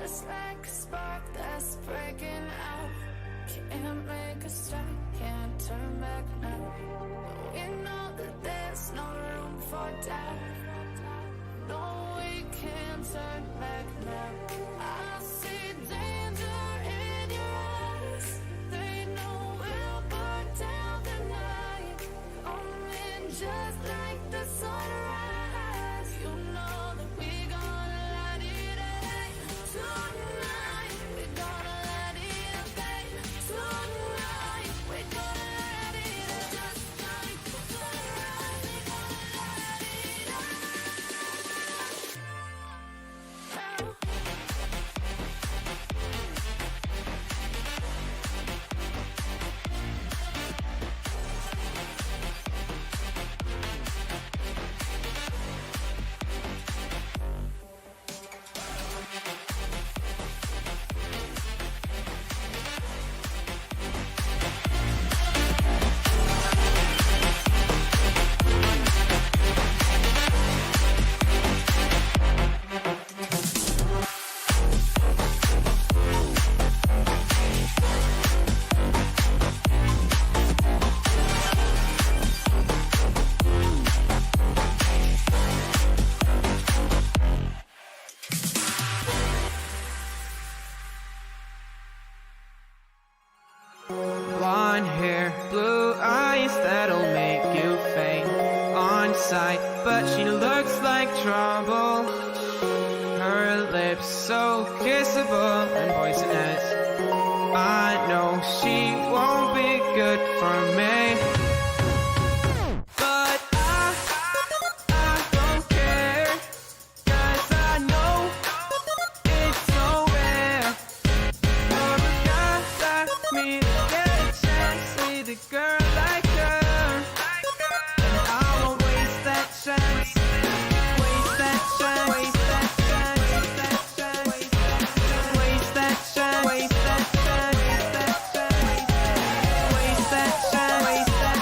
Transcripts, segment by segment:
just like a spark that's breaking out. Can't make a stop, can't turn back now. We know that there's no room for doubt. No, we can't turn back now. I see danger in your eyes. They know we'll burn down the night. Coming just like the sunrise. You know that we gonna light it up tonight. We gonna light it up tonight. We gonna light it up just like the sunrise. We gonna light it up. Blonde hair, blue eyes, that'll make you faint on sight. But she looks like trouble. Her lips so kissable and poisonous. I know she won't be good for me. But I don't care, 'cause I know it's so rare for a guy like me to get a chance with a girl like her. And I won't waste that chance. Waste that chance. Waste that chance. Waste that chance. Waste that chance. Waste that chance. Waste that chance. Waste that chance. Waste that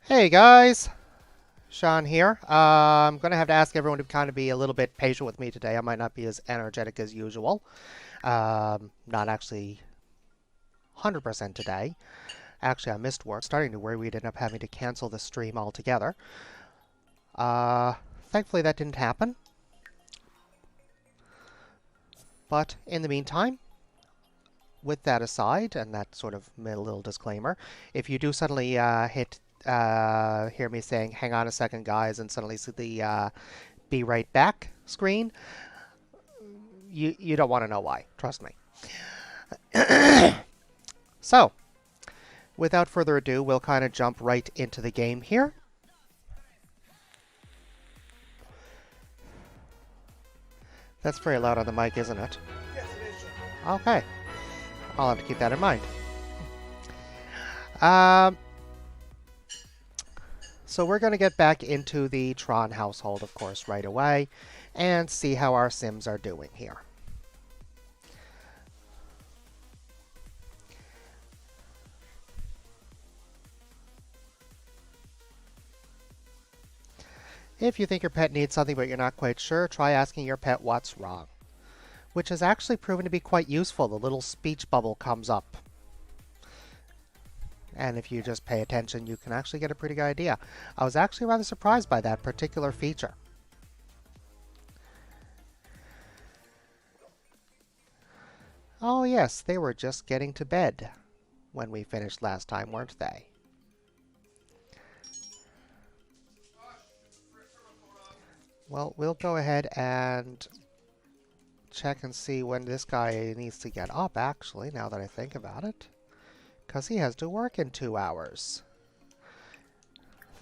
Hey guys, Sean here. I'm going to have to ask everyone to kind of be a little bit patient with me today. I might not be as energetic as usual. Not actually 100% today. Actually, I missed work. Starting to worry we'd end up having to cancel the stream altogether. Uh, Thankfully that didn't happen. But in the meantime, with that aside, and that sort of little disclaimer, if you do suddenly hear me saying, hang on a second, guys, and suddenly see the be right back screen, you don't want to know why. Trust me. So, without further ado, we'll kind of jump right into the game here. That's very loud on the mic, isn't it? Yes, it is. Okay. I'll have to keep that in mind. Um, so we're going to get back into the Tron household, of course, right away, and see how our Sims are doing here. If you think your pet needs something but you're not quite sure, try asking your pet what's wrong, which has actually proven to be quite useful. The little speech bubble comes up. And if you just pay attention, you can actually get a pretty good idea. I was actually rather surprised by that particular feature. Oh yes, they were just getting to bed when we finished last time, weren't they? Well, we'll go ahead and check and see when this guy needs to get up, actually, now that I think about it. Because he has to work in 2 hours.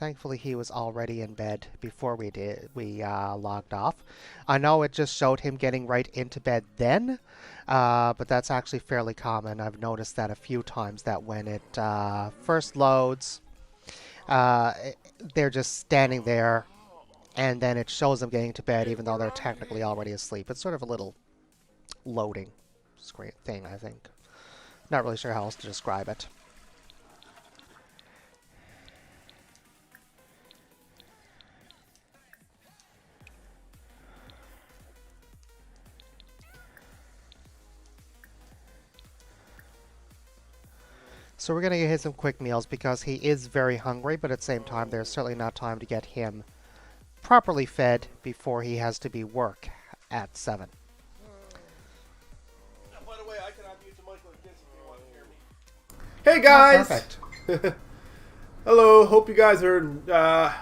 Thankfully, he was already in bed before we logged off. I know it just showed him getting right into bed then, but that's actually fairly common. I've noticed that a few times that when it first loads, they're just standing there, and then it shows them getting to bed even though they're technically already asleep. It's sort of a little loading screen thing, I think. Not really sure how else to describe it. So we're going to get him some quick meals because he is very hungry, but at the same time there's certainly not time to get him properly fed before he has to be work at 7. By the way, I can unmute the mic like this if you want to hear me. Hey guys! Perfect. Hello, hope you guys are,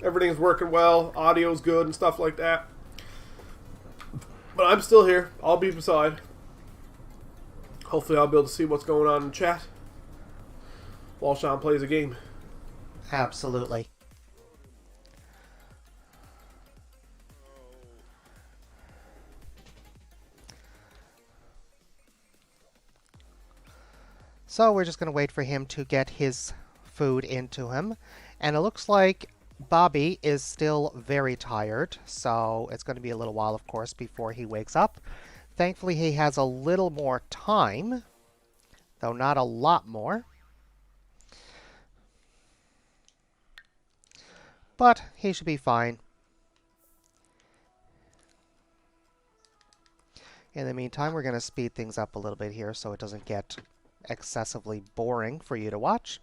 everything's working well, audio's good and stuff like that. But I'm still here, I'll be beside. Hopefully I'll be able to see what's going on in chat while Sean plays a game. Absolutely. So we're just going to wait for him to get his food into him. And it looks like Bobby is still very tired, so it's going to be a little while, of course, before he wakes up. Thankfully, he has a little more time, though not a lot more. But he should be fine. In the meantime, we're going to speed things up a little bit here so it doesn't get excessively boring for you to watch.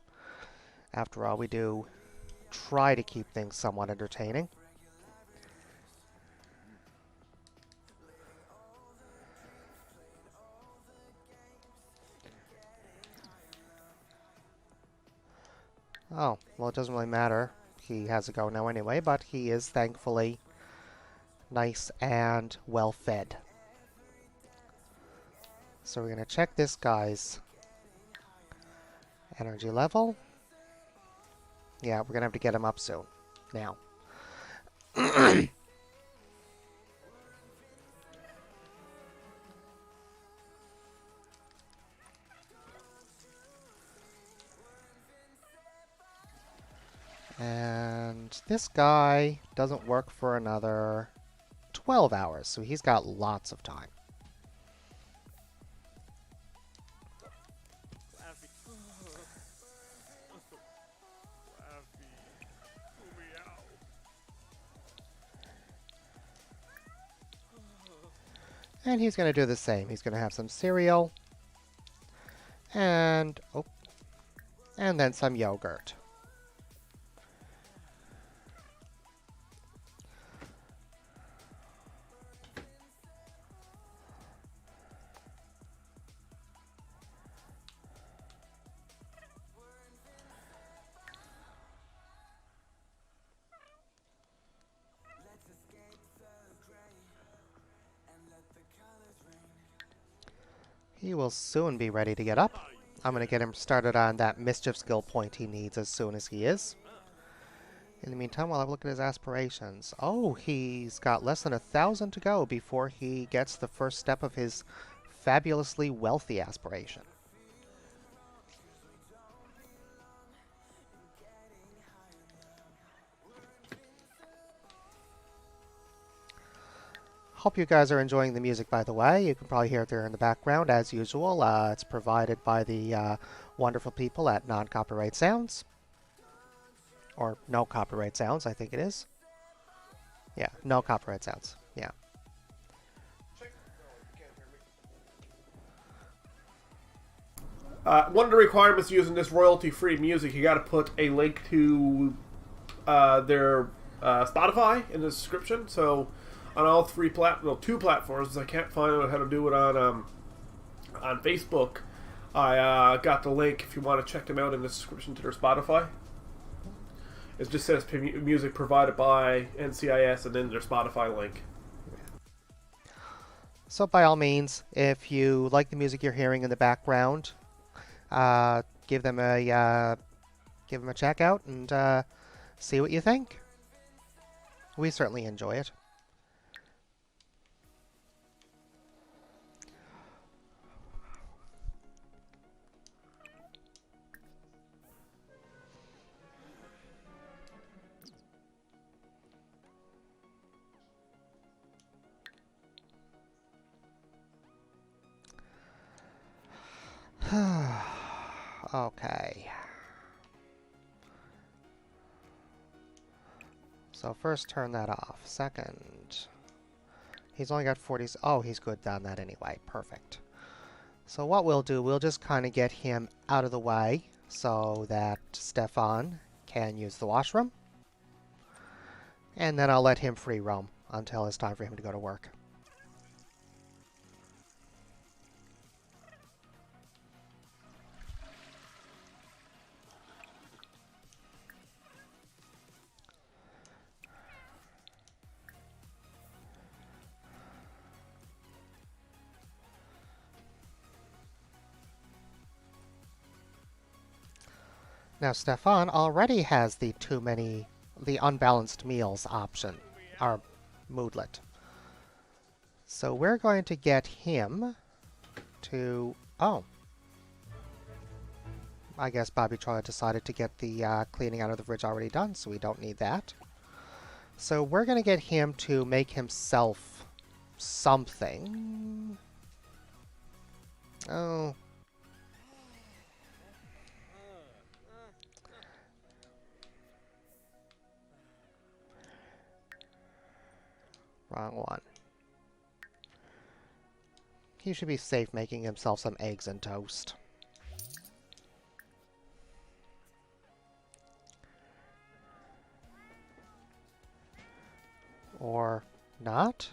After all, we do try to keep things somewhat entertaining. Oh, well, it doesn't really matter. He has a go now anyway, but he is thankfully nice and well fed. So we're going to check this guy's energy level. Yeah, we're going to have to get him up soon. Now. And this guy doesn't work for another 12 hours, so he's got lots of time. And he's going to do the same. He's going to have some cereal. And, oh, and then some yogurt. He will soon be ready to get up. I'm going to get him started on that mischief skill point he needs as soon as he is. In the meantime, while I look at his aspirations. Oh, he's got less than 1,000 to go before he gets the first step of his fabulously wealthy aspiration. Hope you guys are enjoying the music, by the way. You can probably hear it there in the background, as usual. It's provided by the wonderful people at Non-Copyright Sounds. Or No Copyright Sounds, I think it is. Yeah, No Copyright Sounds. Yeah. One of the requirements using this royalty-free music, you got to put a link to their Spotify in the description. So on all two platforms, I can't find out how to do it on Facebook. I got the link if you want to check them out in the description to their Spotify. It just says music provided by NCIS and then their Spotify link. So by all means, if you like the music you're hearing in the background, give them a check out and see what you think. We certainly enjoy it. Okay. So first turn that off. Second, he's only got 40. Oh, he's good on that anyway. Perfect. So what we'll do, we'll just kind of get him out of the way so that Stefan can use the washroom. And then I'll let him free roam until it's time for him to go to work. Now Stefan already has the unbalanced meals option, our moodlet. So we're going to get him to, oh. I guess Bobby Troy decided to get the cleaning out of the fridge already done, so we don't need that. So we're going to get him to make himself something. Oh. Wrong one. He should be safe making himself some eggs and toast. Or not?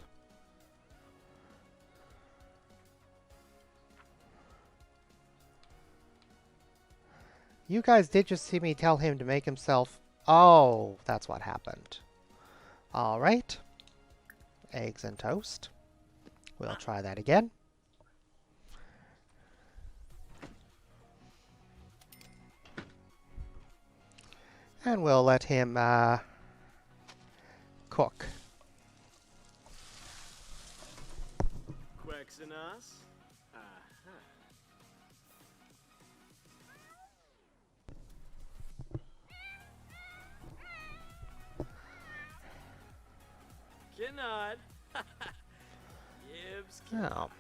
You guys did just see me tell him to make himself... Oh, that's what happened. Alright. Eggs and toast. We'll try that again. And we'll let him cook. Quexenos? Kinod. Gibbs. Oh.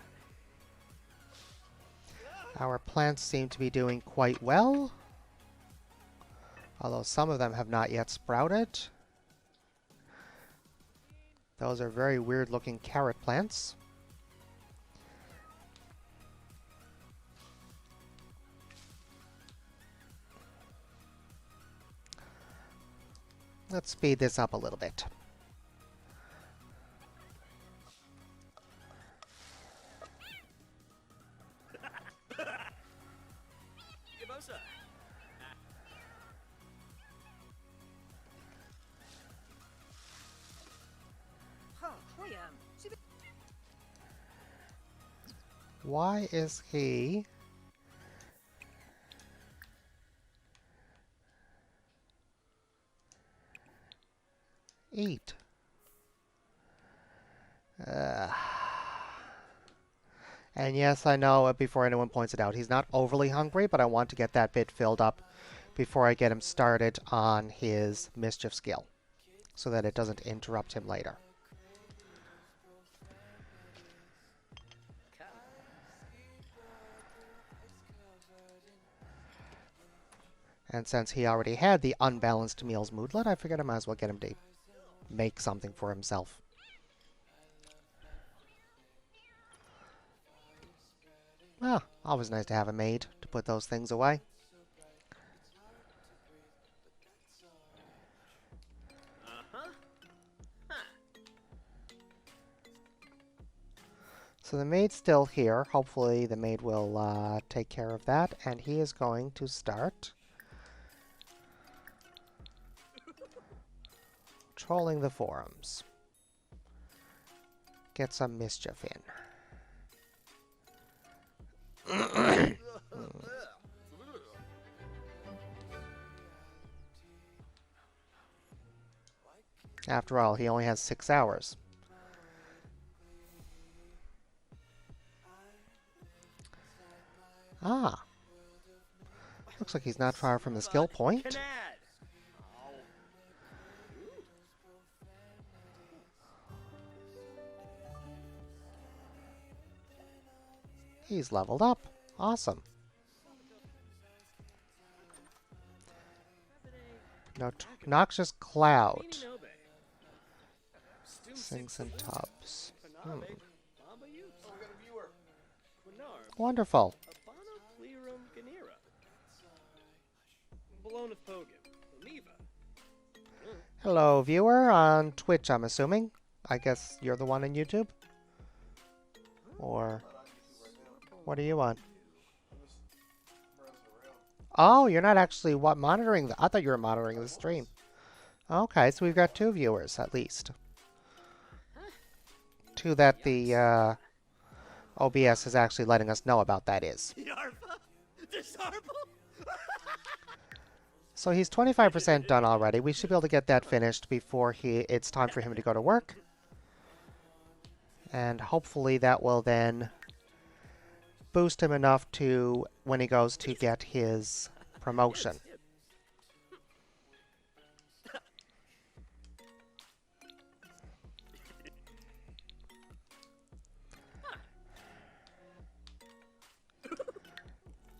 Our plants seem to be doing quite well, although some of them have not yet sprouted. Those are very weird looking carrot plants. Let's speed this up a little bit. Yabosa. Why is he... eat? And yes, I know, before anyone points it out, he's not overly hungry, but I want to get that bit filled up before I get him started on his mischief skill, so that it doesn't interrupt him later. And since he already had the unbalanced meals moodlet, I figured I might as well get him to make something for himself. Ah, always nice to have a maid to put those things away. So the maid's still here. Hopefully the maid will take care of that. And he is going to start trolling the forums. Get some mischief in. After all, he only has 6 hours. Ah. Looks like he's not far from the skill point. Canad. He's leveled up. Awesome. Noxious Cloud. Sinks and tubs. Wonderful. Hello, viewer on Twitch, I'm assuming. I guess you're the one on YouTube? Or what are you on? Oh, you're not actually monitoring I thought you were monitoring the stream. Okay, so we've got 2 viewers at least. 2 that the OBS is actually letting us know about, that is. So he's 25% done already. We should be able to get that finished before it's time for him to go to work. And hopefully that will then boost him enough to when he goes to get his promotion.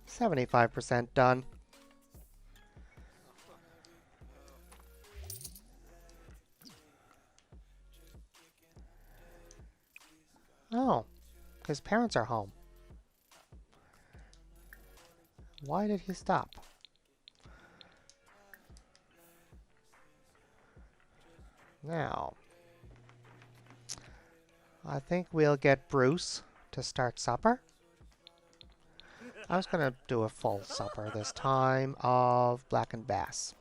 $75 done. Oh, his parents are home. Why did he stop? Now, I think we'll get Bruce to start supper. I was going to do a full supper this time of blackened bass,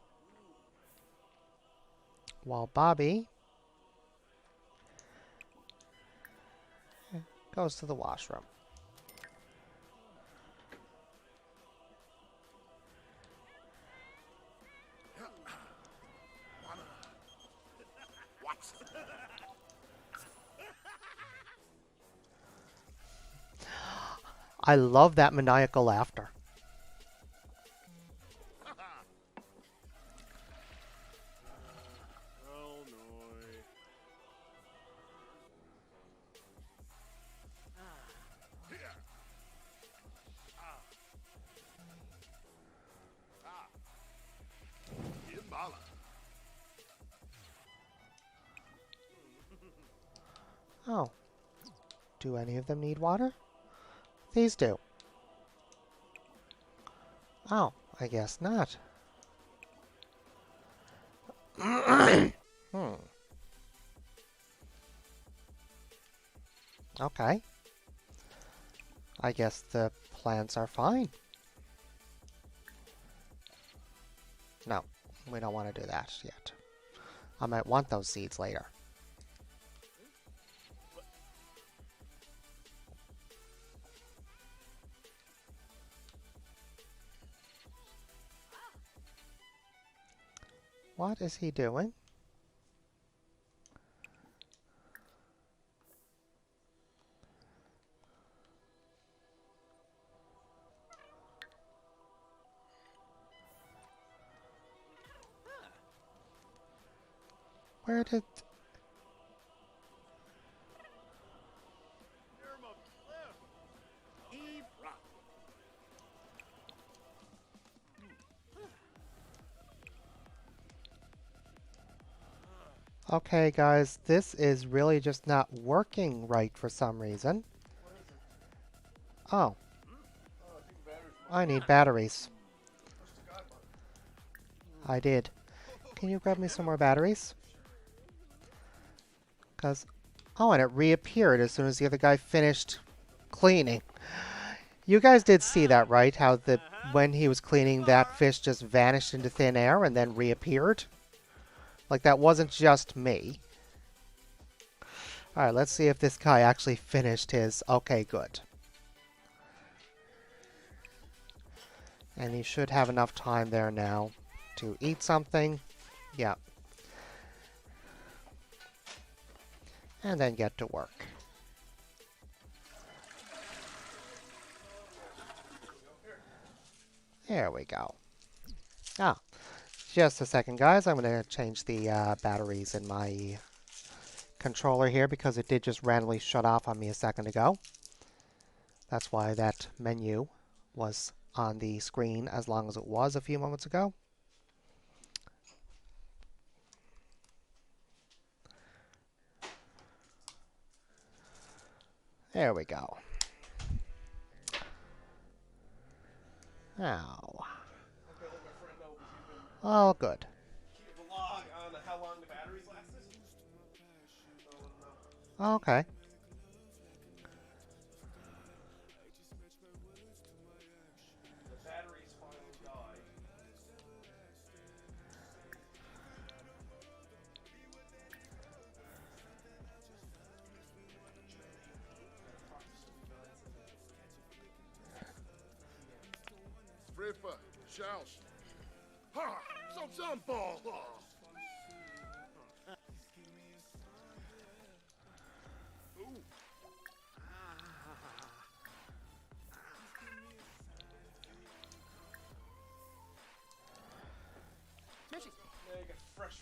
while Bobby goes to the washroom. I love that maniacal laughter. Oh. Do any of them need water? These do. Oh, I guess not. Hmm. Okay. I guess the plants are fine. No, we don't want to do that yet. I might want those seeds later. What is he doing? Where did... Okay, guys, this is really just not working right for some reason. Oh, I need batteries. I did. Can you grab me some more batteries? Because... Oh, and it reappeared as soon as the other guy finished cleaning. You guys did see that, right? How when he was cleaning, that fish just vanished into thin air and then reappeared? Like, that wasn't just me. Alright, let's see if this guy actually finished his... Okay, good. And he should have enough time there now to eat something. Yeah. And then get to work. There we go. Ah, just a second, guys. I'm going to change the batteries in my controller here because it did just randomly shut off on me a second ago. That's why that menu was on the screen as long as it was a few moments ago. There we go. Now. Oh, good. Keep a log on how long the batteries lasted. Okay. The batteries finally died. Friffa, Schaus. Ha! Some jumbo! Now you got fresh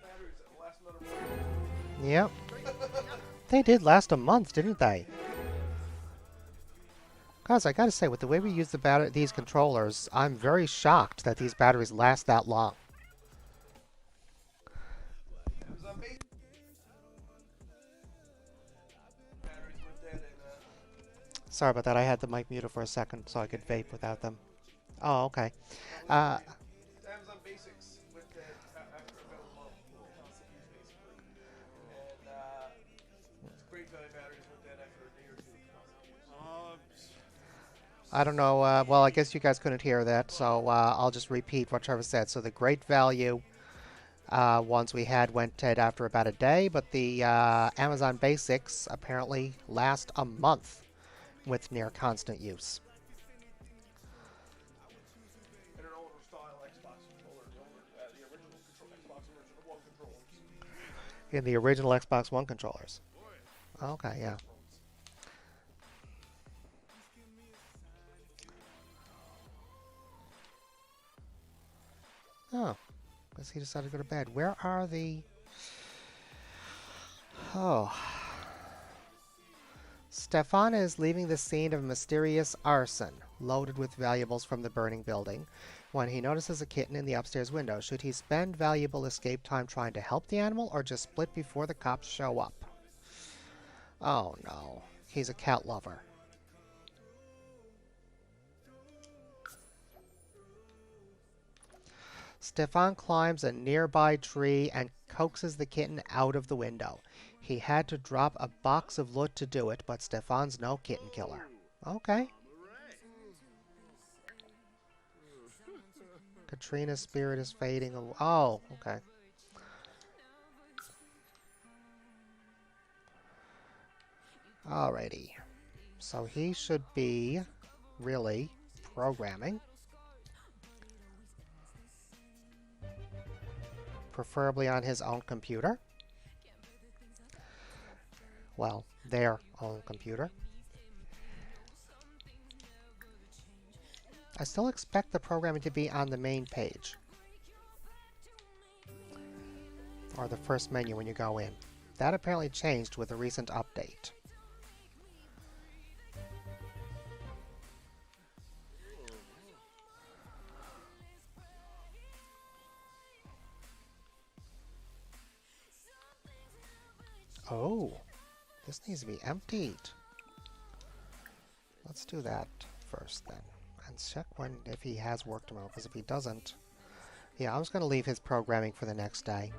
batteries that last another month. Yep. They did last a month, didn't they? Guys, I gotta say, with the way we use these controllers, I'm very shocked that these batteries last that long. Amazon Basics. Batteries went dead Sorry about that. I had the mic muted for a second so I could vape without them. Oh, okay. Amazon Basics went dead after about a month. Basically. And Great Value batteries went dead after a day or two. I don't know. Well, I guess you guys couldn't hear that, so I'll just repeat what Trevor said. So the Great Value ones we had went dead after about a day, but the Amazon Basics apparently last a month with near constant use. And an older style Xbox controller, the original Xbox One controllers. In the original Xbox One controllers. Okay, yeah. Oh, guess he decided to go to bed. Where are the... Oh. Stefan is leaving the scene of mysterious arson, loaded with valuables from the burning building, when he notices a kitten in the upstairs window. Should he spend valuable escape time trying to help the animal, or just split before the cops show up? Oh no, he's a cat lover. Stefan climbs a nearby tree and coaxes the kitten out of the window. He had to drop a box of loot to do it, but Stefan's no kitten killer. Okay. Katrina's spirit is fading away. Oh, okay. Alrighty. So he should be really programming. Preferably on his own computer. Well, their own computer. I still expect the programming to be on the main page. Or the first menu when you go in. That apparently changed with a recent update. Oh, this needs to be emptied. Let's do that first then. And check if he has work tomorrow, because if he doesn't... Yeah, I was going to leave his programming for the next day.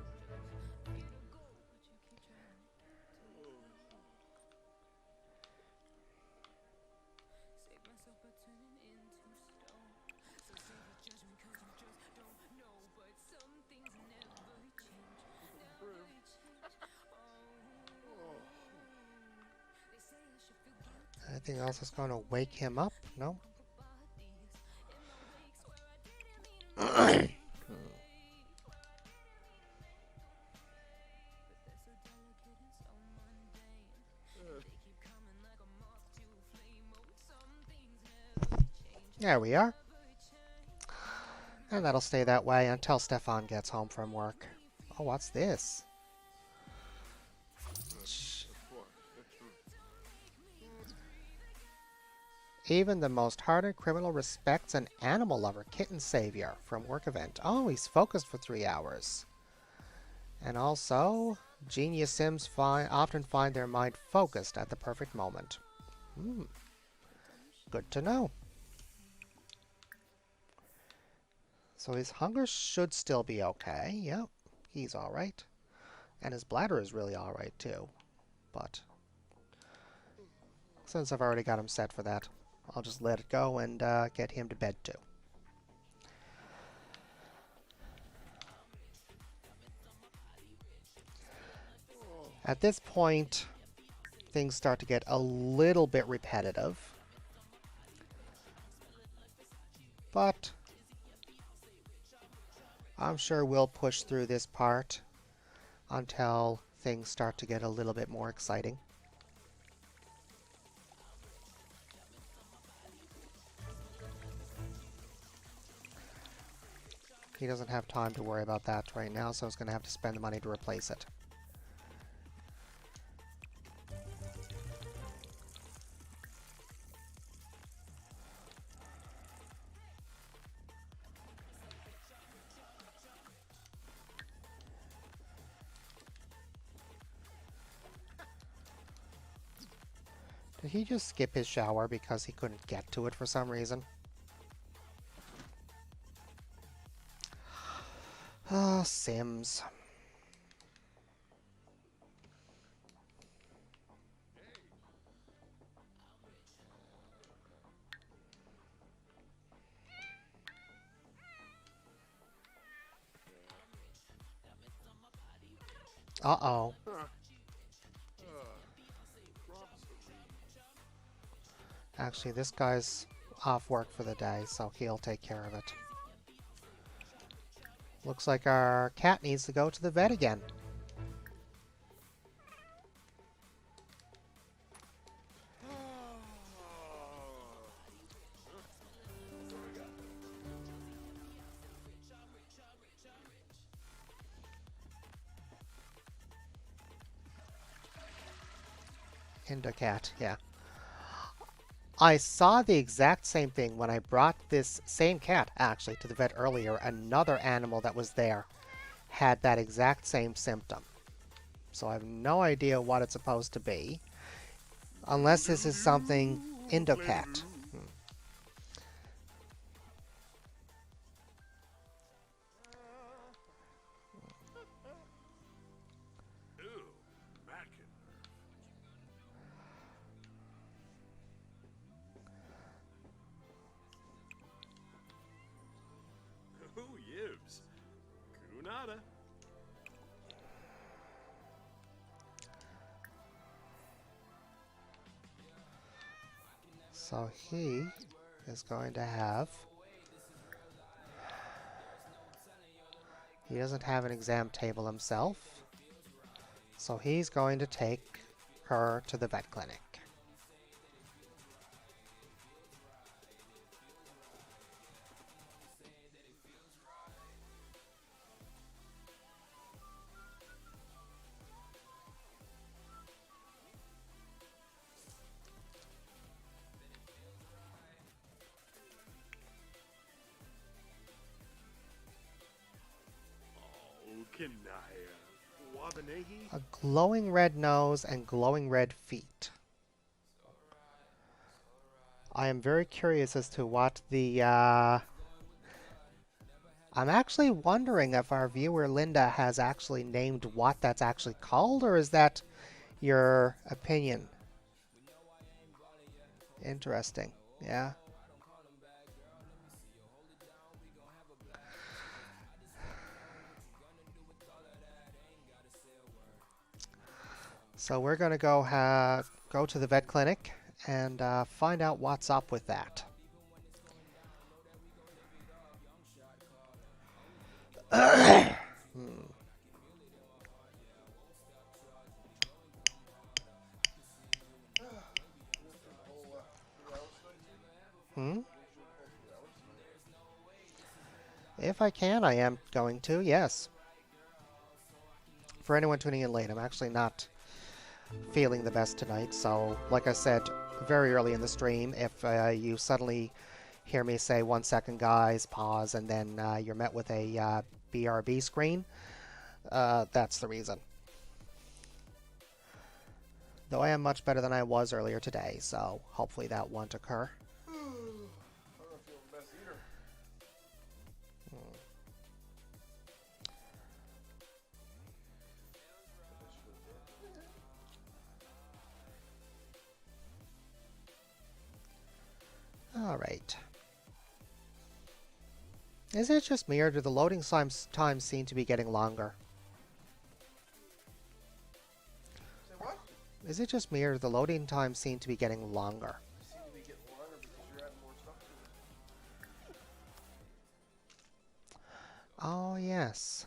Anything else that's going to wake him up? No? There we are. And that'll stay that way until Stefan gets home from work. Oh, what's this? Even the most hardened criminal respects an animal lover, kitten savior, from work event. Oh, he's focused for 3 hours. And also, genius Sims often find their mind focused at the perfect moment. Good to know. So his hunger should still be okay. Yep, he's alright. And his bladder is really alright too. But since I've already got him set for that, I'll just let it go and get him to bed too. At this point, things start to get a little bit repetitive. But I'm sure we'll push through this part until things start to get a little bit more exciting. He doesn't have time to worry about that right now, so he's going to have to spend the money to replace it. Did he just skip his shower because he couldn't get to it for some reason? Oh, Sims. Uh-oh. Actually, this guy's off work for the day, so he'll take care of it. Looks like our cat needs to go to the vet again. Indocat, yeah. I saw the exact same thing when I brought this same cat, actually, to the vet earlier. Another animal that was there had that exact same symptom. So I have no idea what it's supposed to be. Unless this is something Indocat. nada. So he is going to have... He doesn't have an exam table himself. So he's going to take her to the vet clinic. Oh, Kanaya. Wabanehi? A glowing red nose and glowing red feet. I am very curious as to what the... I'm actually wondering if our viewer Linda has actually named what that's actually called, or is that your opinion? Interesting. Yeah. So we're going to go to the vet clinic and find out what's up with that. Hmm? If I can, I am going to, yes. For anyone tuning in late, I'm actually not feeling the best tonight, so like I said very early in the stream, if you suddenly hear me say 1 second guys, pause, and then you're met with a BRB screen, that's the reason. Though I am much better than I was earlier today, so hopefully that won't occur. I don't feel the best either. Alright. Is it just me, or do the loading times seem to be getting longer? Say what? Is it just me, or do the loading times seem to be getting longer? They seem to be getting longer because you're adding more stuff to it. Oh, yes.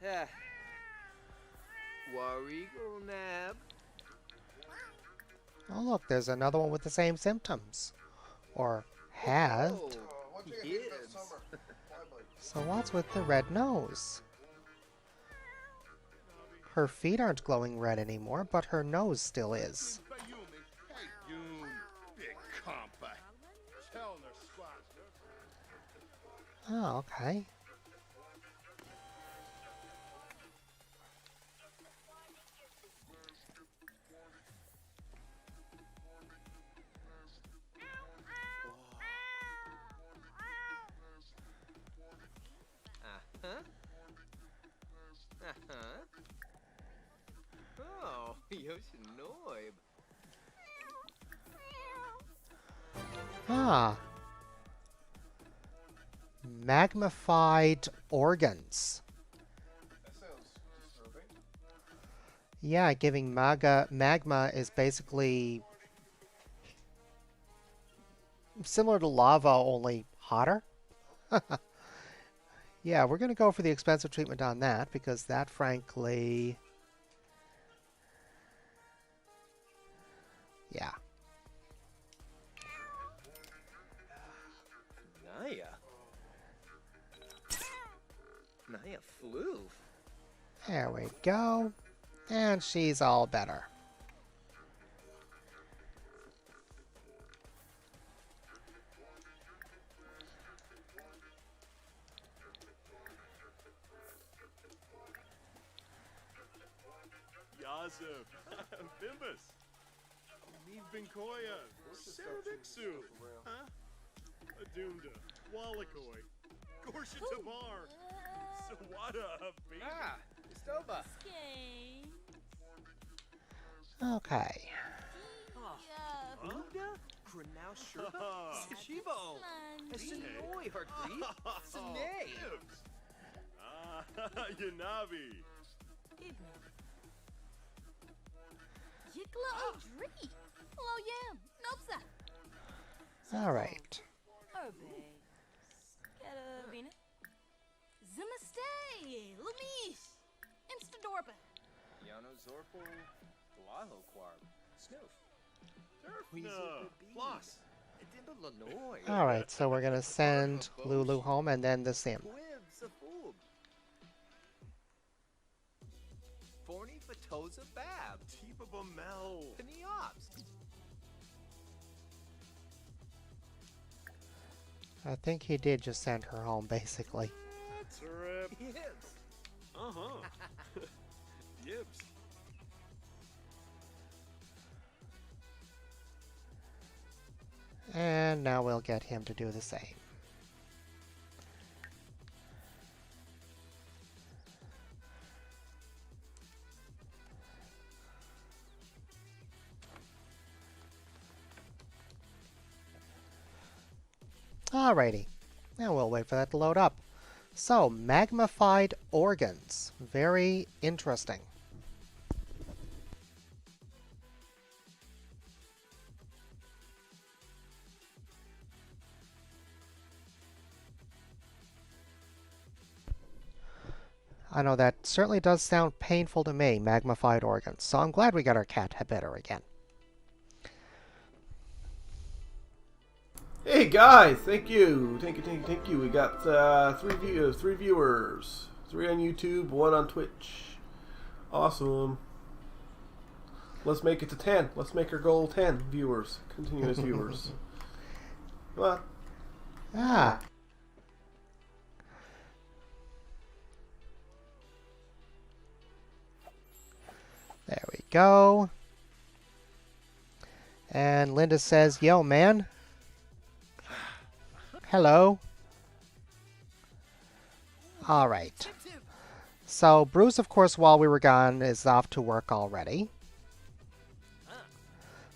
Yeah. Warigo nab. Oh, look, there's another one with the same symptoms. Or had. What'd you get Yes. this summer? Fly bite. So what's with the red nose? Her feet aren't glowing red anymore, but her nose still is. Bayumi. Hey, Yoon. Big compa. Tell her squads. Oh, okay. Uh-huh. Uh-huh. Oh, Yoshinoib. Ah. Magnified organs. That sounds disturbing. Yeah, giving magma is basically similar to lava, only hotter. Yeah, we're going to go for the expensive treatment on that, because that, frankly... Yeah. Naya. Naya flew. There we go. And she's all better. Yazub. Bimbus. Meave Binkoya. Sarabixu. Huh? Adunda. Wallakoi. Gorsha Tabar. Sawada. Ah, Stoba. Okay. Buddha? Krenau Sherpa? Shivo. Sinoi Hartri. Sine. Ah, Yanavi. Yikla Odri. Hello, Yam. Nopsa. All right. Urbe. Scaravina. Zimastay. Lumish. Instadorpa. Yano Zorpo. Blaho Quarb. Snoof. Turfna. Plus. Edimba Lanoi. All right. So we're gonna send Lulu home and then the sim. Quib Safub. Forney Fatoza Bab. Tipa Bamel. Pneops. I think he did just send her home, basically. Trip. Yes. Uh-huh. Yibs. And now we'll get him to do the same. Alrighty. Now we'll wait for that to load up. So, magnified organs. Very interesting. I know that certainly does sound painful to me, magnified organs. So I'm glad we got our cat better again. Hey guys, thank you. Thank you. We got three viewers. 3 on YouTube, 1 on Twitch. Awesome. Let's make it to 10. Let's make our goal 10 viewers. Continuous viewers. Come on. Ah. There we go. And Linda says, yo, man. Hello. All right. So Bruce, of course, while we were gone, is off to work already.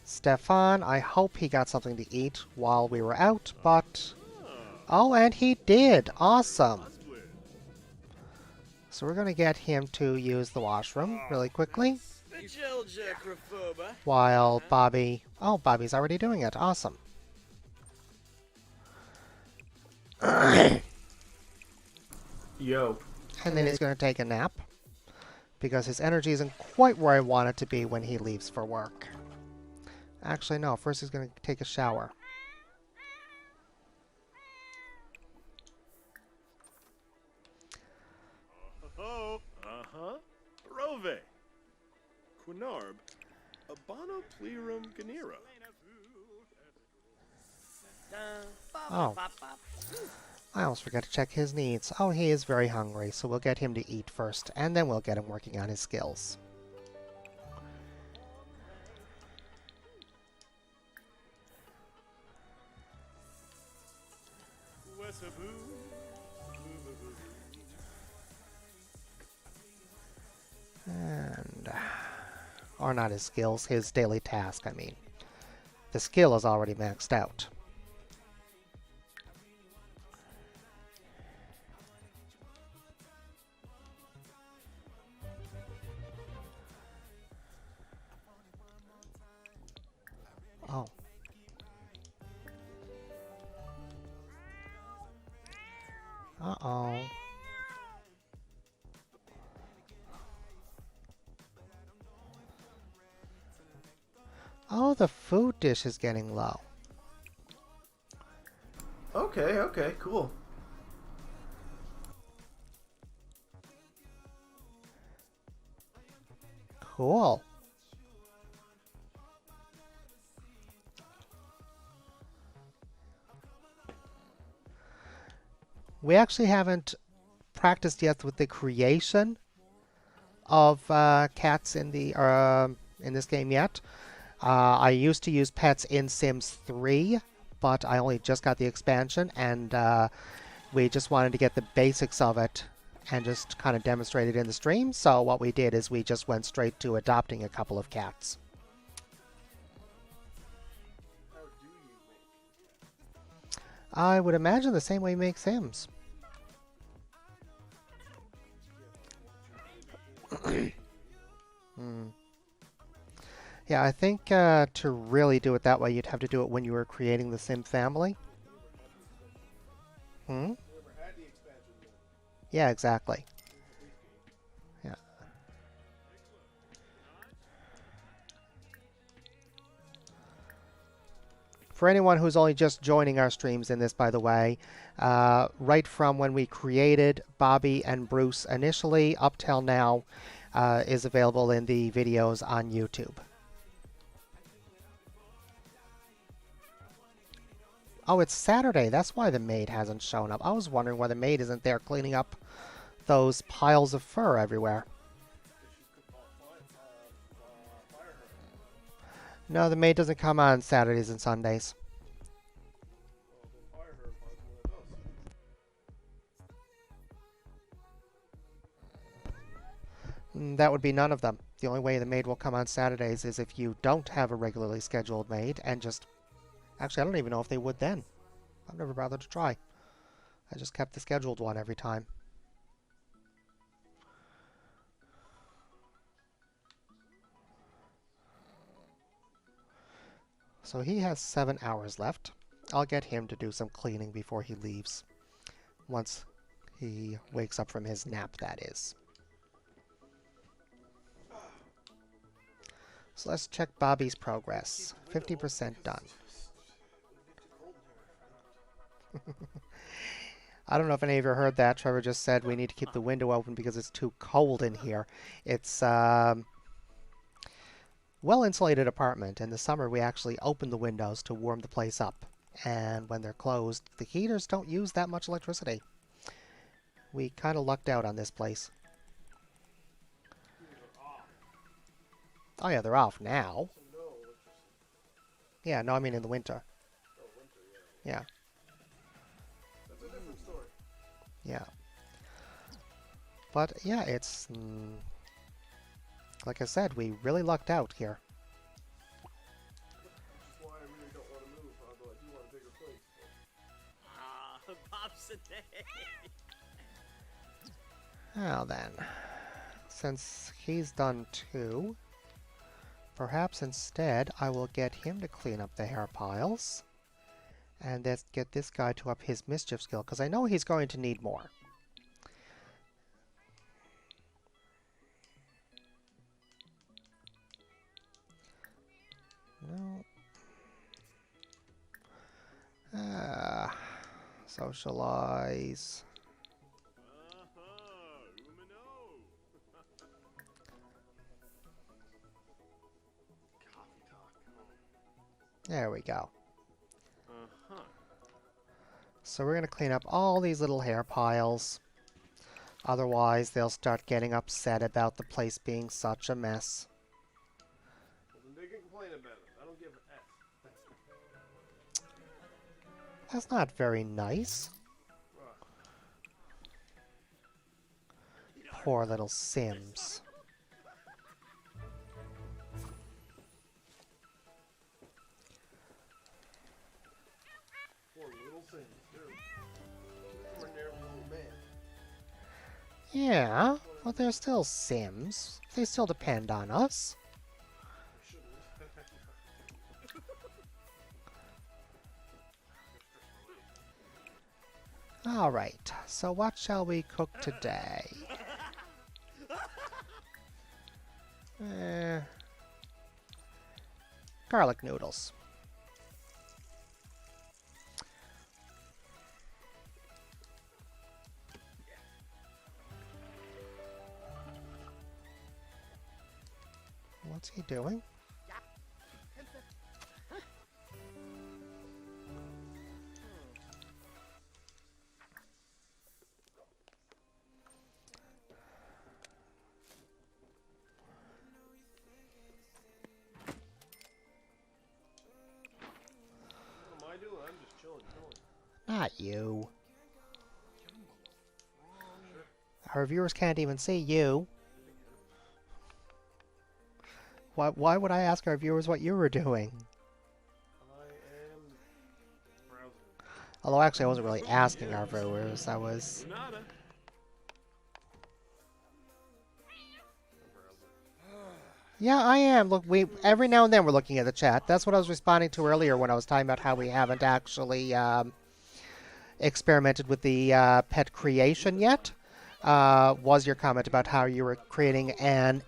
Stefan, I hope he got something to eat while we were out, but... Oh, and he did! Awesome! So we're going to get him to use the washroom really quickly. While Bobby... Oh, Bobby's already doing it. Awesome. Yo. And then he's going to take a nap. Because his energy isn't quite where I want it to be when he leaves for work. Actually, no. First he's going to take a shower. Oh, uh-huh. Rove. Quinarb. Abano Plerum Ganira. Oh. I almost forgot to check his needs. Oh, he is very hungry, so we'll get him to eat first, and then we'll get him working on his skills. And... Or not his skills, his daily task, I mean. The skill is already maxed out. Oh. Uh-oh. Oh, the food dish is getting low. Okay, cool. Cool. We actually haven't practiced yet with the creation of cats in the in this game yet. I used to use pets in Sims 3, but I only just got the expansion, and we just wanted to get the basics of it and just kind of demonstrate it in the stream. So what we did is we just went straight to adopting a couple of cats. I would imagine the same way you make Sims. Yeah, I think to really do it that way, you'd have to do it when you were creating the Sim family. Yeah, exactly. Yeah. For anyone who's only just joining our streams in this, by the way, right from when we created Bobby and Bruce initially up till now is available in the videos on YouTube. Oh, it's Saturday. That's why the maid hasn't shown up. I was wondering why the maid isn't there cleaning up those piles of fur everywhere. No, the maid doesn't come on Saturdays and Sundays. That would be none of them. The only way the maid will come on Saturdays is if you don't have a regularly scheduled maid and just... Actually, I don't even know if they would then. I've never bothered to try. I just kept the scheduled one every time. So he has 7 hours left. I'll get him to do some cleaning before he leaves. Once he wakes up from his nap, that is. So let's check Bobby's progress. 50% done. I don't know if any of you heard that. Trevor just said we need to keep the window open because it's too cold in here. It's well-insulated apartment. In the summer, we actually open the windows to warm the place up. And when they're closed, the heaters don't use that much electricity. We kind of lucked out on this place. Oh yeah, they're off now. Yeah, no, I mean in the winter. Yeah. Yeah. But yeah, it's... like I said, we really lucked out here. Pops a day. Now then, since he's done 2, perhaps instead I will get him to clean up the hair piles. And let's get this guy to up his mischief skill, because I know he's going to need more. No. Socialize. There we go. So we're going to clean up all these little hair piles. Otherwise, they'll start getting upset about the place being such a mess. They can complain about it. I don't give an F. That's not very nice. Poor little Sims. Poor little Sims. They're never little man. Yeah, but they're still Sims. They still depend on us. Alright, so what shall we cook today? Garlic noodles. What's he doing? doing? I'm just chilling. Not you. Our viewers can't even see you. Why would I ask our viewers what you were doing? I am browsing. Although actually I wasn't really asking our viewers, I was... Nada. Yeah, I am. Look, every now and then we're looking at the chat. That's what I was responding to earlier when I was talking about how we haven't actually experimented with the pet creation yet. Was your comment about how you were creating an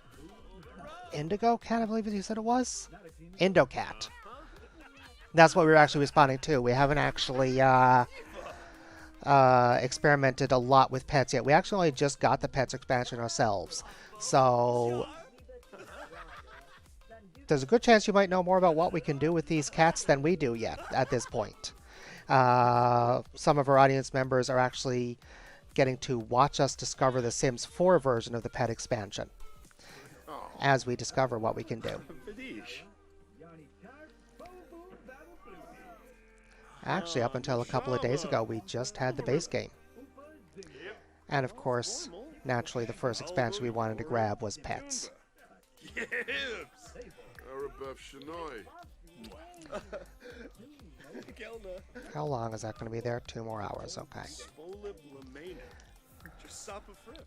indigo cat, I believe you said it was? Indocat. That's what we were actually responding to. We haven't actually experimented a lot with pets yet. We actually only just got the pets expansion ourselves. So there's a good chance you might know more about what we can do with these cats than we do yet at this point. Some of our audience members are actually getting to watch us discover the Sims 4 version of the pet expansion as we discover what we can do. Fadish. Actually, up until a couple of days ago, we just had the base game. And of course, naturally, the first expansion we wanted to grab was pets. Gibbs. Arabeth Shinoy. Gelna. How long is that going to be there? 2 more hours, okay. Svolib Lamena. Jasapa Frip.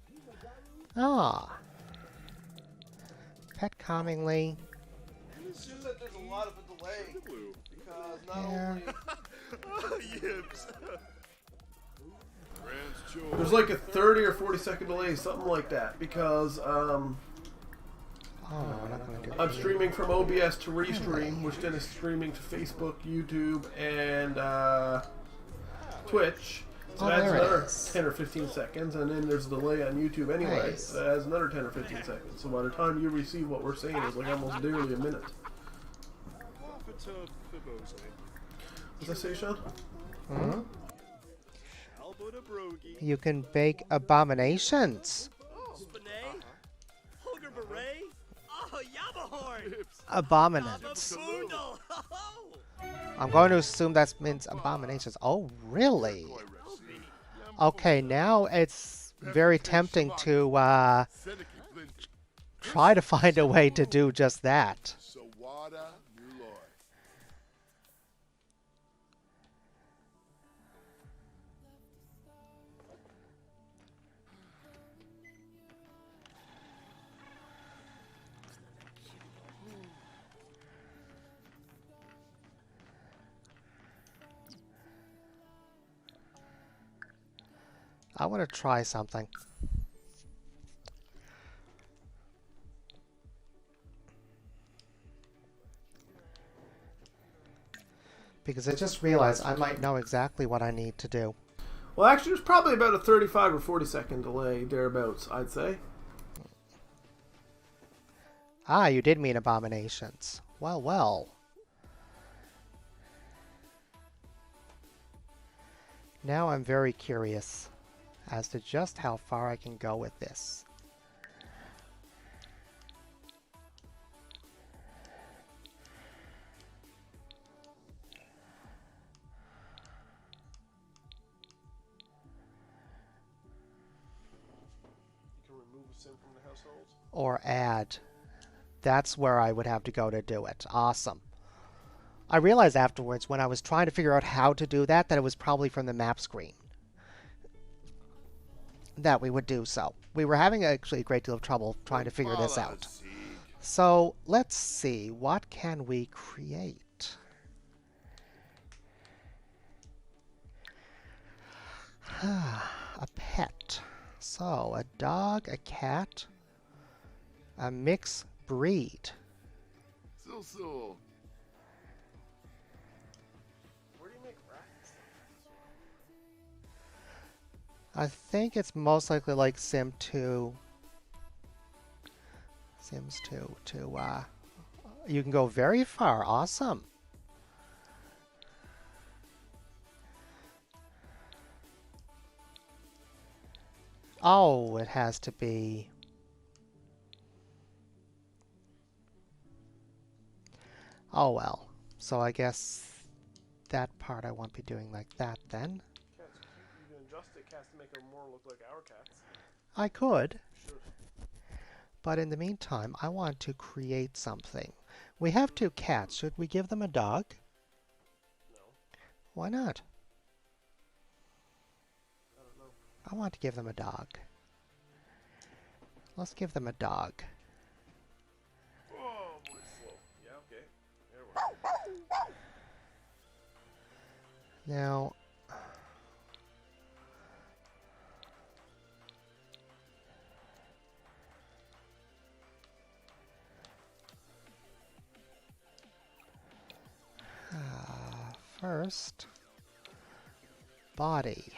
Ah. Pet calmingly. It's just that there's a lot of a delay Blue. because not Yeah. only Oh, Yibbs. Grand's Joe. there's like a 30 or 40-second delay, something like that, because Oh no, we're not going to do I'm it. streaming from OBS to Restream, which then is streaming to Facebook, YouTube, and Twitch. So Oh, that's there it another is. 10 or 15 seconds, and then there's a delay on YouTube anyway. Nice. So that adds another 10 or 15 seconds. So by the time you receive what we're saying, it's like almost nearly a minute. Wafata Fibose. What's that say, Sean? Hmm? Alboda Brogi. You can bake abominations. Spinay. Hoger Beret. Oh, Yabahorn. Abominants. Boondle. I'm going to assume that means abominations. Oh, really? Okay, now it's very tempting to try to find a way to do just that. Sawada Muloy. I want to try something. Because I just realized I might know exactly what I need to do. Well, actually, there's probably about a 35 or 40-second delay, thereabouts, I'd say. Ah, you did mean abominations. Well, well. Now I'm very curious as to just how far I can go with this. You can remove a sim from the household. Or add. That's where I would have to go to do it. Awesome. I realized afterwards when I was trying to figure out how to do that, that it was probably from the map screen that we would do so. We were having actually a great deal of trouble trying to figure this out. So let's see, what can we create? A pet. So a dog, a cat, a mixed breed. So. Where do you make racks? I think it's most likely like Sim 2. Sims 2 to you can go very far. Awesome. Oh, it has to be. Oh well. So I guess that part I won't be doing like that then. Cat's cute. You can adjust it, cats, to make her more look like our cats. I could, Should. but in the meantime, I want to create something. We have 2 cats. Should we give them a dog? No. Why not? I don't know. I want to give them a dog. Let's give them a dog. Oh, boy, slow. Yeah, okay. There we go. Now, first, body.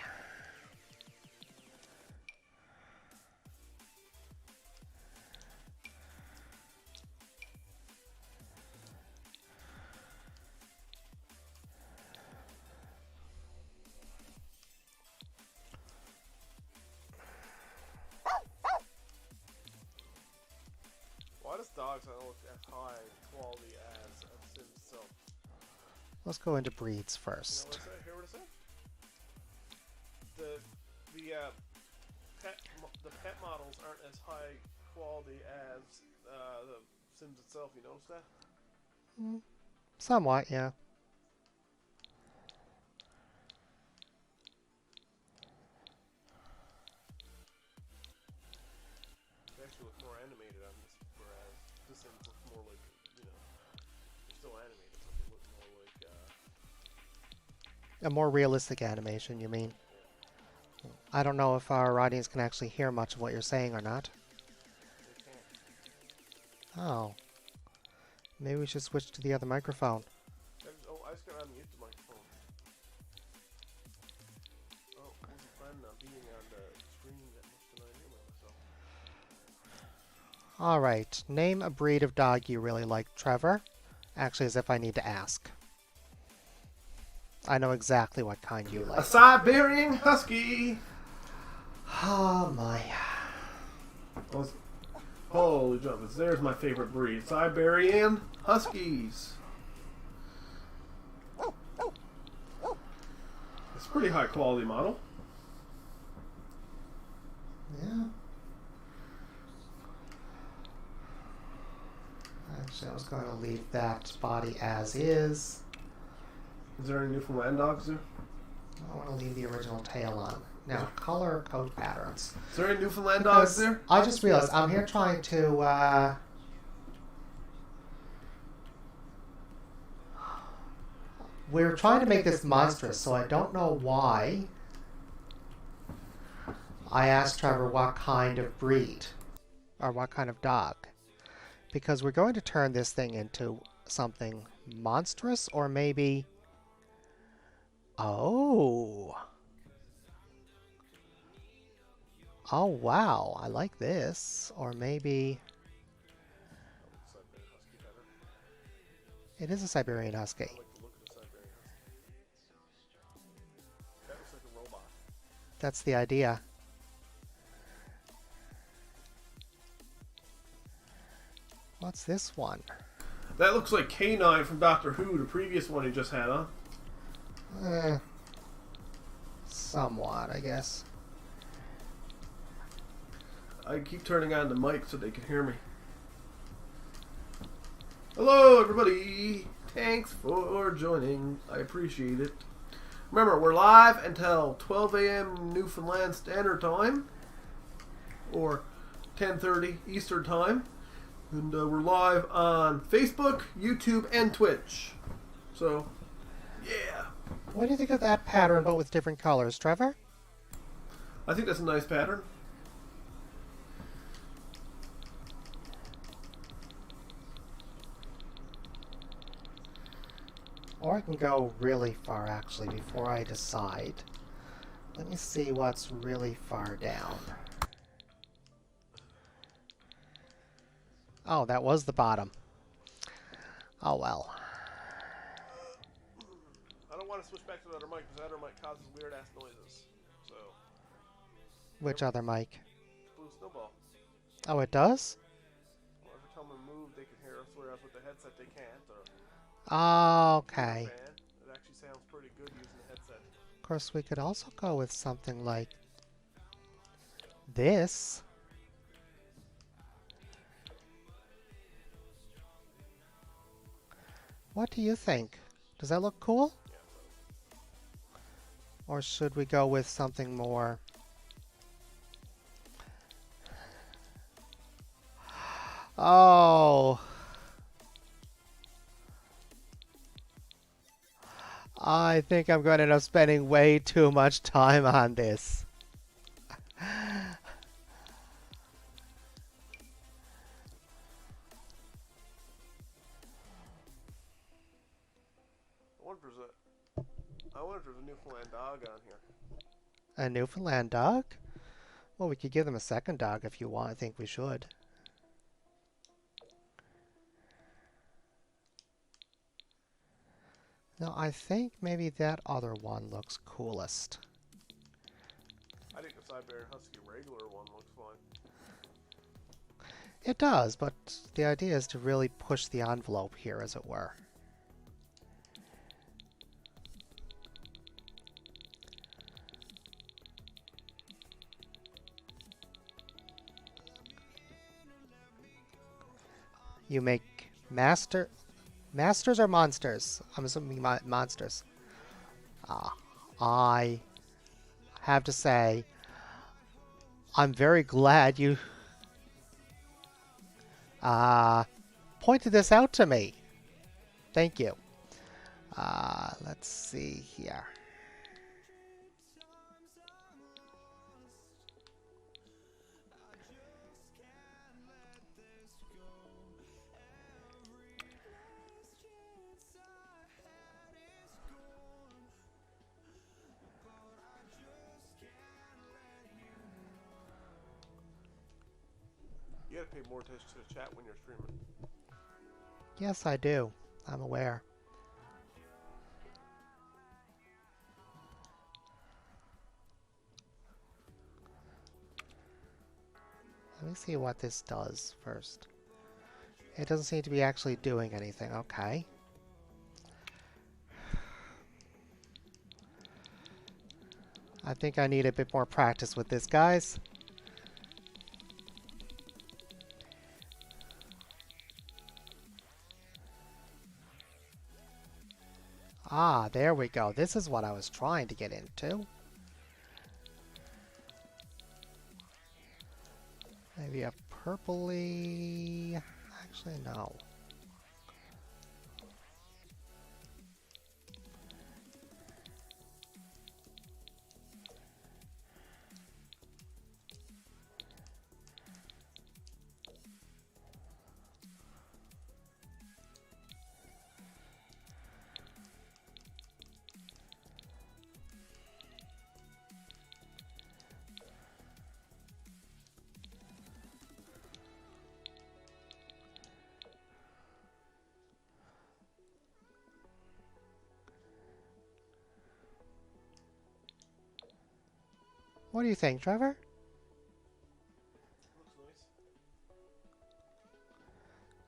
Why does dogs not look as high quality as Sims itself? Let's go into breeds You know first. what I say? Hear what I say? The pet models aren't as high quality as the Sims itself. You notice that? Somewhat, yeah. They actually look more animated on this, whereas the Sims look more like, you know, they're still animated, but they look more like, A more realistic animation, you mean? I don't know if our audience can actually hear much of what you're saying or not. they can't. Oh. Maybe we should switch to the other microphone. I just gotta unmute the microphone. Oh, I wasn't planning on being on the screen that much tonight anyway, myself. Alright, name a breed of dog you really like, Trevor. Actually, as if I need to ask. I know exactly what kind you A like. Siberian Husky! Oh my. Holy jumpers, there's my favorite breed. Siberian Huskies. It's a pretty high quality model. Yeah. Actually, I was going to leave that body as is. Is there any Newfoundland dogs there? I want to leave the original tail on. Now, color coat patterns. Is there any Newfoundland dogs there? I just realized I'm here trying to, we're trying to make this monstrous, so I don't know why I asked Trevor what kind of breed, or what kind of dog. Because we're going to turn this thing into something monstrous, or maybe... Oh... Oh wow, I like this. Or maybe... It is a Siberian Husky. I like the look of the Siberian Husky. That looks like a robot. That's the idea. What's this one? That looks like K9 from Doctor Who, the previous one he just had on. Somewhat, I guess. I keep turning on the mic so they can hear me. Hello, everybody. Thanks for joining. I appreciate it. Remember, we're live until 12 a.m. Newfoundland Standard Time, or 10:30 Eastern Time, and we're live on Facebook, YouTube, and Twitch. So, yeah. What do you think of that pattern, but with different colors, Trevor? I think that's a nice pattern. Or I can go really far, actually, before I decide. Let me see what's really far down. Oh, that was the bottom. Oh well. I don't want to switch back to the other mic because the other mic causes weird ass noises. So, Which other mic? Blue Snowball. Oh, it does? Well, every time we move, they can hear us, whereas with the headset they can't. Or Okay. fan, it actually sounds pretty good using the headset. Of course, we could also go with something like this. What do you think? Does that look cool? Or should we go with something more? Oh. I think I'm going to end up spending way too much time on this. I wonder if there's a Newfoundland dog on here. A Newfoundland dog? Well, we could give them a second dog if you want. I think we should. No, I think maybe that other one looks coolest. I think the Siberian Husky regular one looks fine. It does, but the idea is to really push the envelope here, as it were. You make masters or monsters? I'm assuming monsters. I have to say, I'm very glad you pointed this out to me. Thank you. Let's see here. You gotta pay more attention to the chat when you're streaming. Yes, I do. I'm aware. Let me see what this does first. It doesn't seem to be actually doing anything. Okay. I think I need a bit more practice with this, guys. Ah, there we go. This is what I was trying to get into. Maybe a purpley... Actually, no. What do you think, Trevor? Looks nice.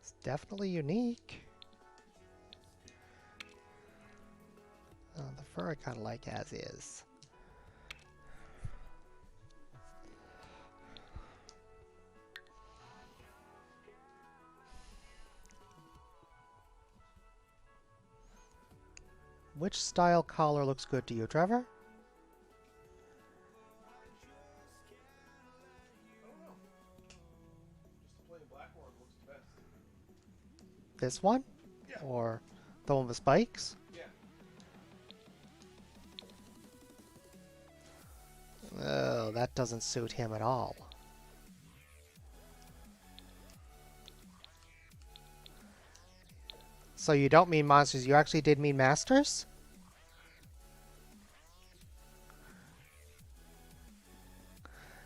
It's definitely unique. The fur I kind of like as is. Which style collar looks good to you, Trevor? This one? Yeah. Or the one with spikes? Yeah. Oh, that doesn't suit him at all. So you don't mean monsters, you actually did mean masters?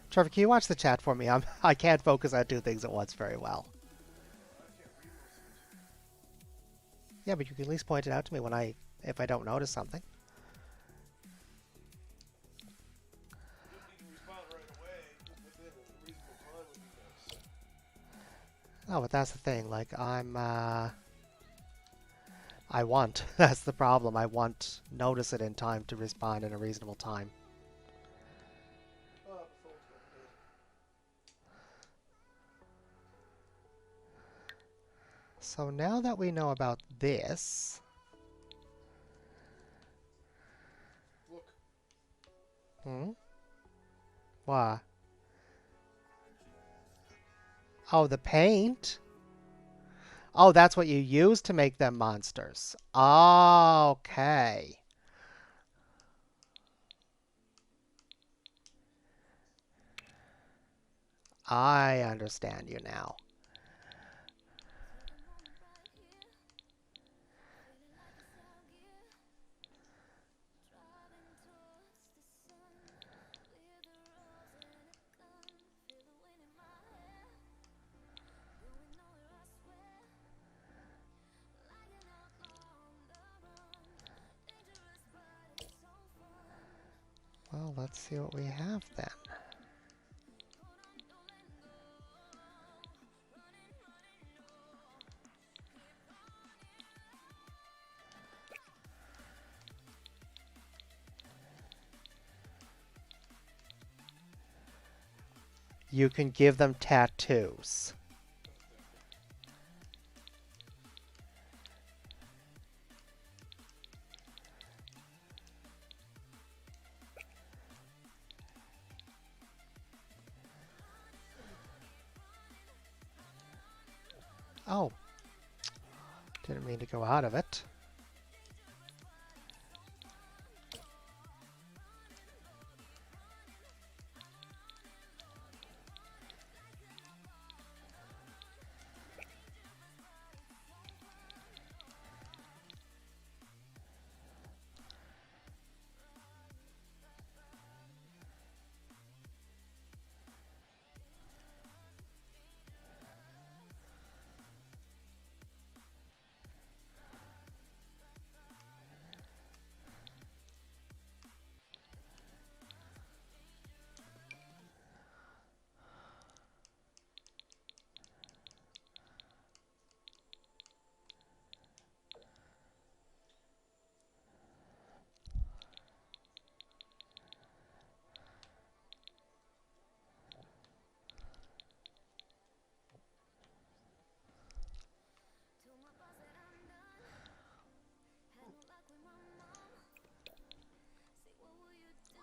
Trevor, can you watch the chat for me? I can't focus on two things at once very well. Yeah, but you can at least point it out to me when if I don't notice something. Oh, but that's the thing. Like I'm I want. That's the problem. I want notice it in time to respond in a reasonable time. Oh, the phone's going dead. So now that we know about this, Look. Why? Oh, the paint? Oh, that's what you use to make them monsters. Okay. I understand you now. Well, let's see what we have then. You can give them tattoos. Oh. Didn't mean to go out of it.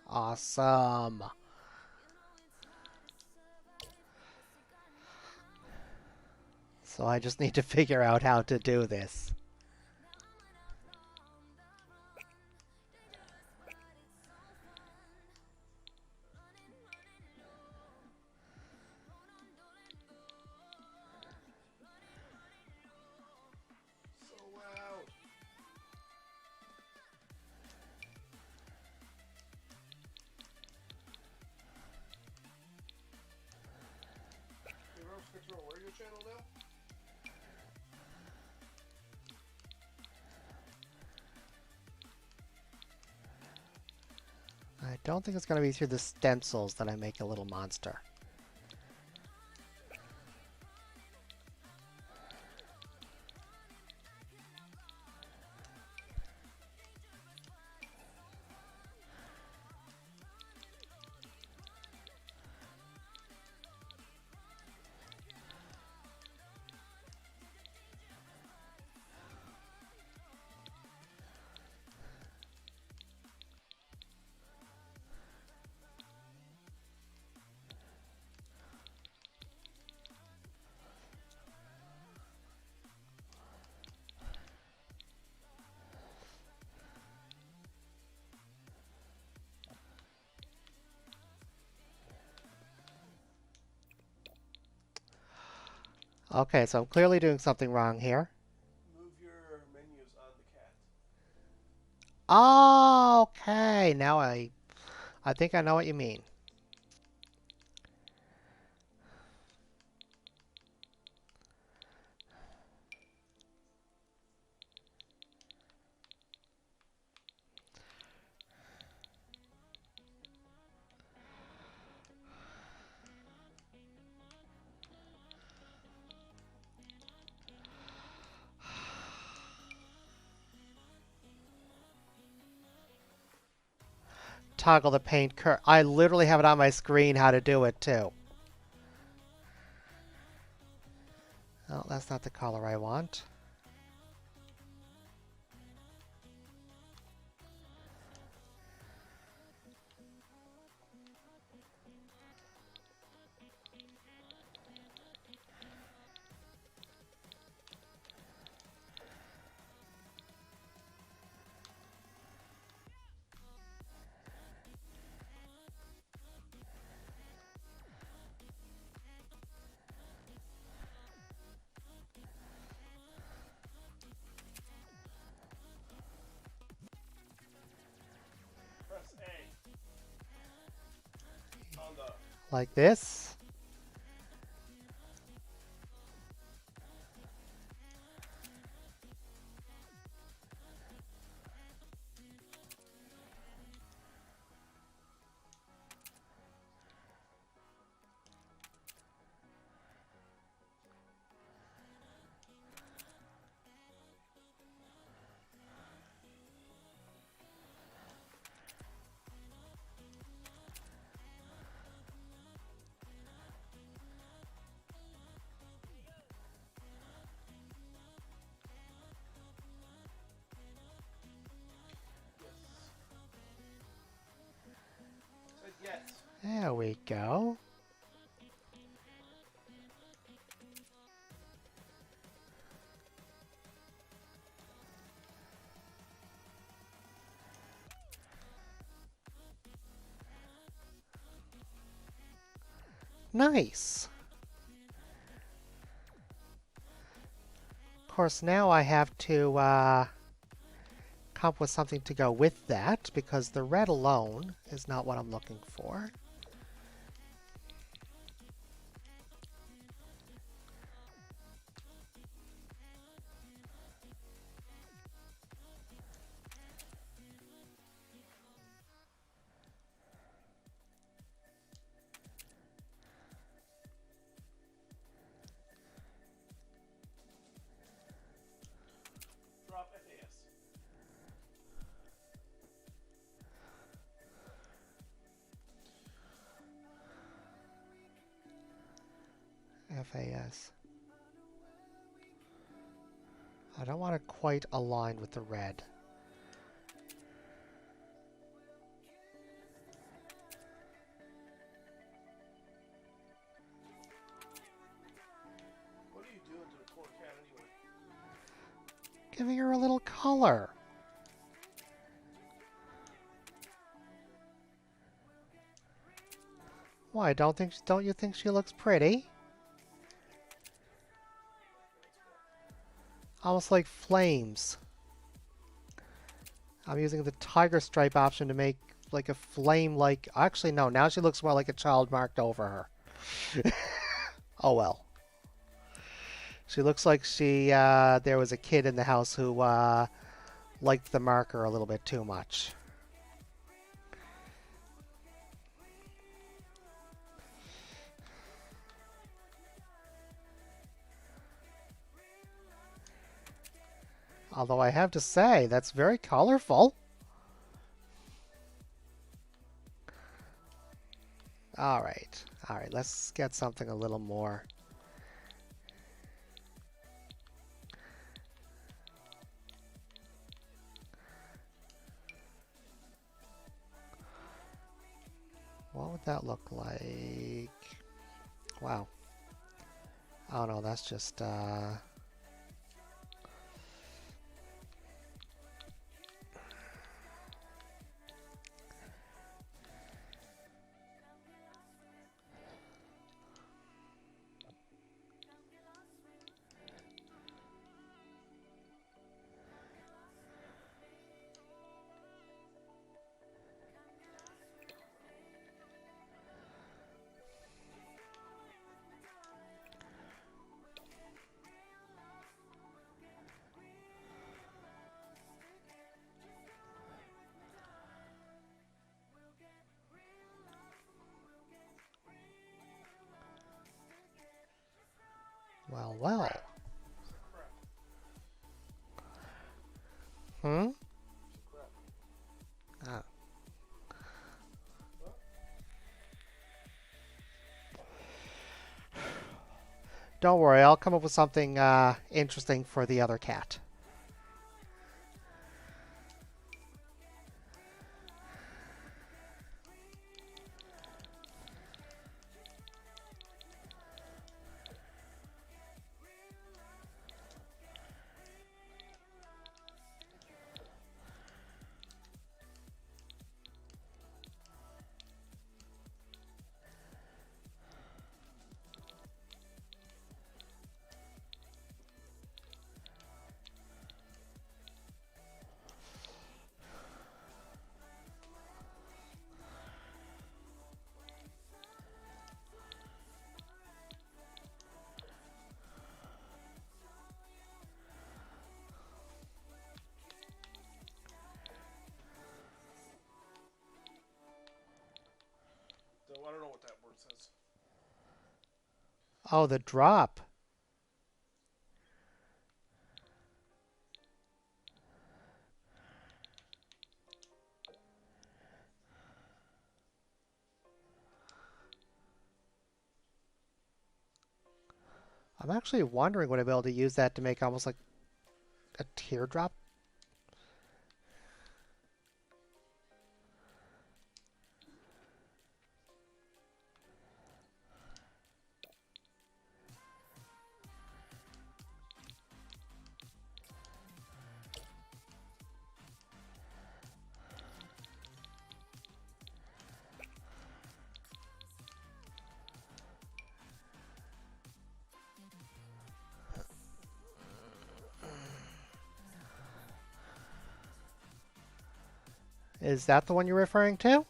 Awesome. So I just need to figure out how to do this. So loud. Hey, Rose, fix your radio channel now? I don't think it's going to be through the stencils that I make a little monster. Okay, so I'm clearly doing something wrong here. Move your menus on the cat. Okay, now I think I know what you mean. toggle the paint I literally have it on my screen how to do it too. Oh, that's not the color I want. Press A. On the Like this. yes. There we go. Nice. Of course, now I have to come up with something to go with that because the red alone is not what I'm looking for. Drop FAS. FAS. I don't want it quite aligned with the red. What are you doing to the poor cat anyway? Giving her a little color. Why, don't you think she looks pretty? Almost like flames. I'm using the tiger stripe option to make like a flame like... Actually, no. Now she looks more like a child marked over her. Oh well. She looks like there was a kid in the house who liked the marker a little bit too much. Although I have to say, that's very colorful. Alright, let's get something a little more. What would that look like? Wow. Oh no, that's just well. Hmm? Ah. Don't worry, I'll come up with something interesting for the other cat. So I don't know what that word says. Oh, the drop. I'm actually wondering would I be able to use that to make almost like a teardrop. Is that the one you're referring to?